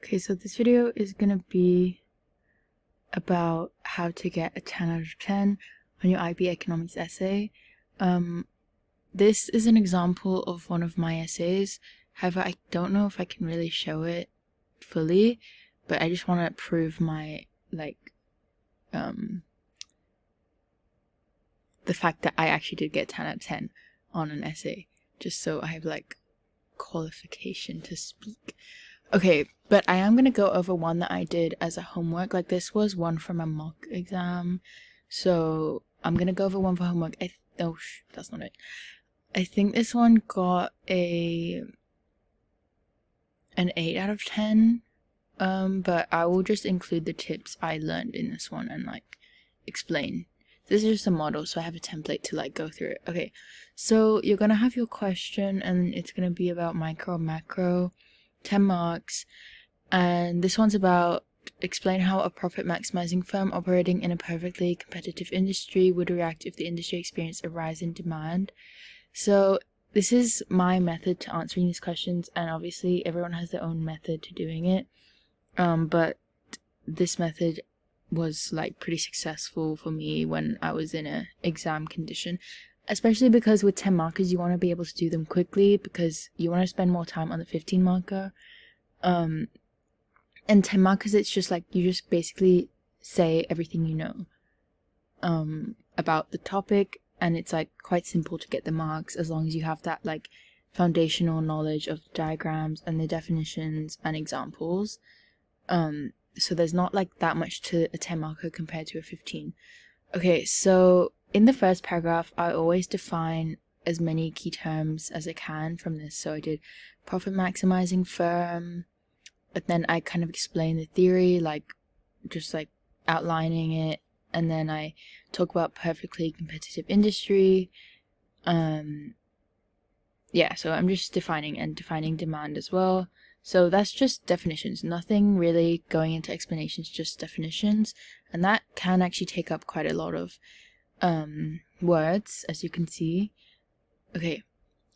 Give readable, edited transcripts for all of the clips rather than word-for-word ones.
Okay, so this video is gonna be about how to get a 10 out of 10 on your IB Economics essay. This is an example of one of my essays. However, I don't know if I can really show it fully, but I just want to prove my, the fact that I actually did get 10 out of 10 on an essay, just so I have, qualification to speak. Okay, but I am going to go over one that I did as a homework. This was one from a mock exam. So I'm going to go over one for homework. That's not it. I think this one got an 8 out of 10. But I will just include the tips I learned in this one and explain. This is just a model, so I have a template to go through it. Okay, so you're going to have your question and it's going to be about micro or macro. 10 marks, and this one's about explain how a profit maximizing firm operating in a perfectly competitive industry would react if the industry experienced a rise in demand. So this is my method to answering these questions, and obviously everyone has their own method to doing it, but this method was pretty successful for me when I was in a exam condition, especially because with 10 markers you want to be able to do them quickly because you want to spend more time on the 15 marker. And 10 markers, it's just you just basically say everything you know about the topic, and it's quite simple to get the marks as long as you have that foundational knowledge of diagrams and the definitions and examples. So there's not that much to a 10 marker compared to a 15. Okay, so in the first paragraph, I always define as many key terms as I can from this. So I did profit maximizing firm, but then I kind of explain the theory, just outlining it, and then I talk about perfectly competitive industry. Yeah, so I'm just defining demand as well. So that's just definitions, nothing really going into explanations, just definitions, and that can actually take up quite a lot of words, as you can see. Okay,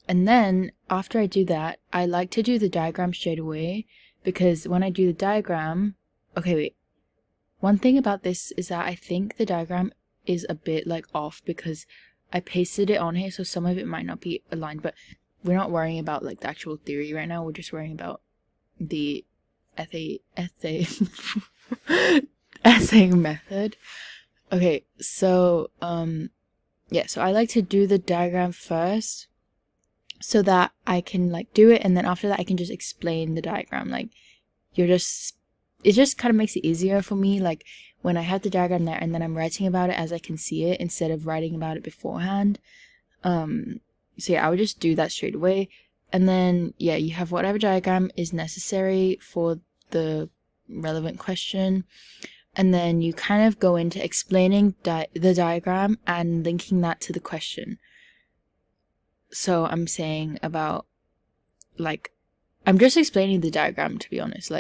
and then after I do that, I like to do the diagram straight away, because when I do the diagram, okay, wait, one thing about this is that I think the diagram is a bit off because I pasted it on here, so some of it might not be aligned, but we're not worrying about the actual theory right now. We're just worrying about the essay essay method. Okay, so yeah, so I like to do the diagram first so that I can do it, and then after that I can just explain the diagram. It just kind of makes it easier for me when I have the diagram there and then I'm writing about it as I can see it instead of writing about it beforehand. So yeah, I would just do that straight away. And then, yeah, you have whatever diagram is necessary for the relevant question. And then you kind of go into explaining the diagram and linking that to the question. So I'm saying about, I'm just explaining the diagram, to be honest,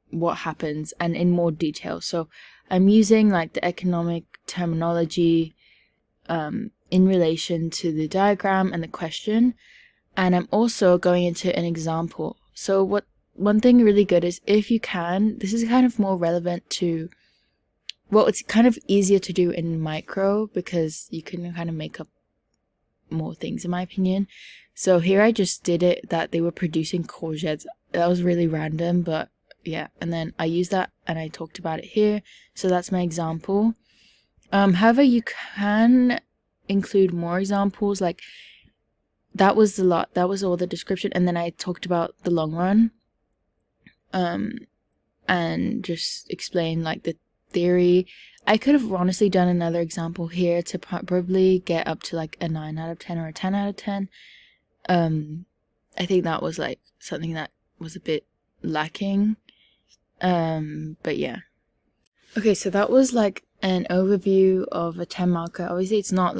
what happens and in more detail. So I'm using the economic terminology in relation to the diagram and the question. And I'm also going into an example. So one thing really good is, if you can, this is kind of more relevant to, well, it's kind of easier to do in micro because you can kind of make up more things, in my opinion. So here I just did it that they were producing courgettes. That was really random, but yeah. And then I used that and I talked about it here. So that's my example. However, you can include more examples. That was a lot. That was all the description. And then I talked about the long run. And just explain the theory. I could have honestly done another example here to probably get up to a 9 out of 10 or a 10 out of 10. I think that was something that was a bit lacking. But yeah. Okay, so that was an overview of a 10 marker. Obviously it's not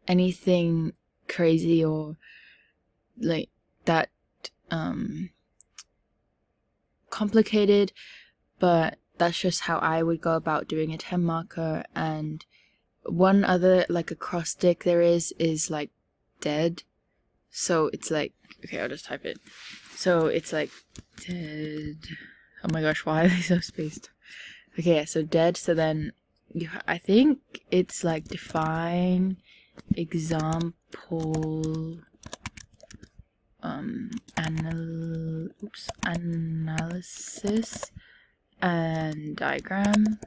anything crazy or that complicated, but that's just how I would go about doing a 10 marker. And one other acrostic there is dead. So it's okay, I'll just type it. So it's like dead. Oh my gosh, why are they so spaced? Okay, yeah, so dead. So then I think it's like define example analysis and diagram.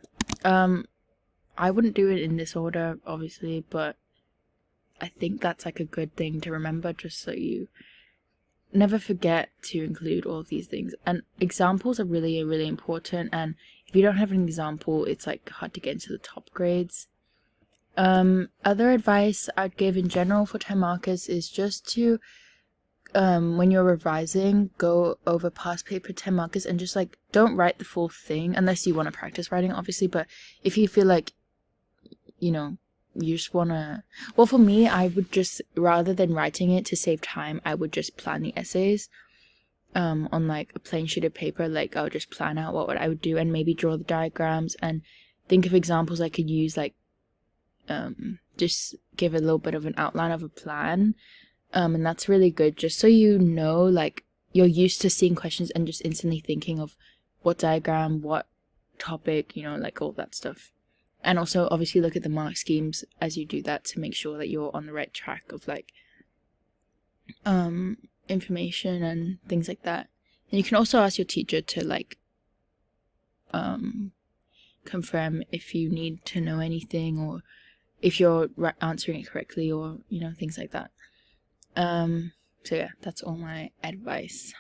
I wouldn't do it in this order, obviously, but I think that's like a good thing to remember, just so you never forget to include all of these things. And examples are really, really important, and if you don't have an example, it's like hard to get into the top grades. Other advice I'd give in general for 10 markers is just to when you're revising, go over past paper 10 markers and just like don't write the full thing unless you want to practice writing, obviously. But if you feel like, you know, you just want to, well, for me, I would just, rather than writing it to save time, I would just plan the essays on like a plain sheet of paper. Like I'll just plan out what I would do and maybe draw the diagrams and think of examples I could use, like just give a little bit of an outline of a plan. And that's really good, just so you know, like you're used to seeing questions and just instantly thinking of what diagram, what topic, you know, like all that stuff. And also obviously look at the mark schemes as you do that to make sure that you're on the right track of like information and things like that. And you can also ask your teacher to like confirm if you need to know anything, or if you're answering it correctly, or you know, things like that. So yeah, that's all my advice.